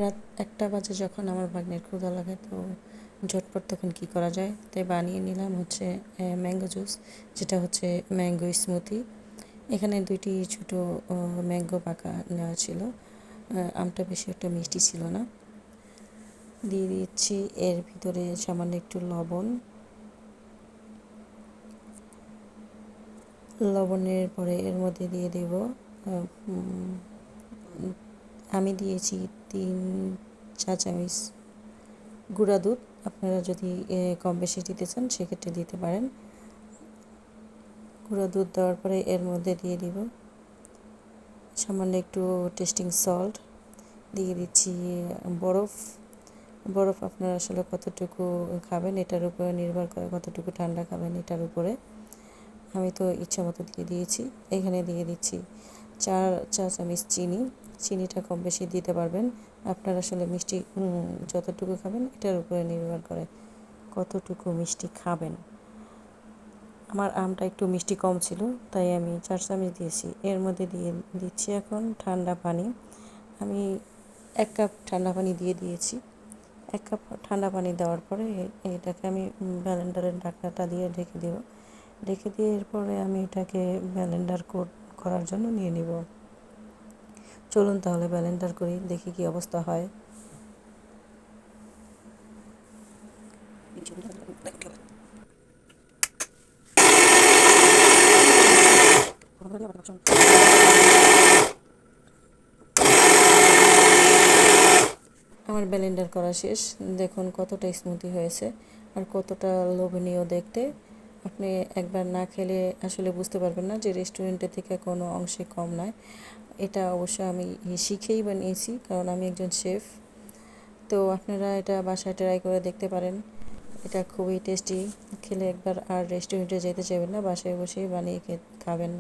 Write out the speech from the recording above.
রাত 1টা বাজে যখন আমার ভাগ্নের ক্ষুধা লাগে, তো ঝটপট তখন কী করা যায়, তাই বানিয়ে নিলাম হচ্ছে ম্যাঙ্গো জুস, যেটা হচ্ছে ম্যাঙ্গো স্মুথি। এখানে 2টি ছোটো ম্যাঙ্গো পাকা নেওয়া ছিল। আমটা বেশি একটা মিষ্টি ছিল না। দিয়ে দিচ্ছি এর ভিতরে সামান্য একটু লবণের পরে এর মধ্যে দিয়ে দেব আমি দিয়েছি 3 চা চামচ গুঁড়া দুধ। আপনারা যদি কম বেশি দিতে চান সেক্ষেত্রে দিতে পারেন। গুঁড়া দুধ দেওয়ার পরে এর মধ্যে দিয়ে দিব সামান্য একটু টেস্টিং সল্ট, দিয়ে দিচ্ছি বরফ। বরফ আপনারা আসলে কতটুকু খাবেন এটার উপরে নির্ভর করে, কতটুকু ঠান্ডা খাবেন এটার উপরে। আমি তো ইচ্ছা মতো দিয়ে দিয়েছি। এখানে দিয়ে দিচ্ছি 4 চা চামচ চিনি। চিনিটা কম বেশি দিতে পারবেন। আপনারা আসলে মিষ্টি যতটুকু খাবেন এটার উপরে নির্ভর করে কতটুকু মিষ্টি খাবেন। আমার আমটা একটু মিষ্টি কম ছিল, তাই আমি 4 চামচ দিয়েছি। এর মধ্যে দিয়ে দিচ্ছি এখন ঠান্ডা পানি। আমি 1 কাপ ঠান্ডা পানি দিয়ে দিয়েছি। 1 কাপ ঠান্ডা পানি দেওয়ার পরে এটাকে আমি ব্লেন্ডারের ঢাকনাটা দিয়ে ঢেকে দেব। ঢেকে দিয়ে এরপরে আমি এটাকে ব্লেন্ডার করার জন্য নিয়ে নিব। চলুন তাহলে ব্লেন্ডার করি, দেখি কি অবস্থা হয়। আমার ব্লেন্ডার করা শেষ। দেখুন কতটা স্মুথি হয়েছে আর কতটা লোভনীয় দেখতে। আপনি একবার না খেলে আসলে বুঝতে পারবেন না যে রেস্টুরেন্টের থেকে কোনো অংশে কম নয়। এটা অবশ্য আমি শিখেই বানিয়েছি, কারণ আমি একজন শেফ। তো আপনারা এটা বাসায় ট্রাই করে দেখতে পারেন। এটা খুবই টেস্টি। খেলে একবার আর রেস্টুরেন্টে যেতে চাইবেন না, বাসায় বসেই বানিয়ে খাবেন।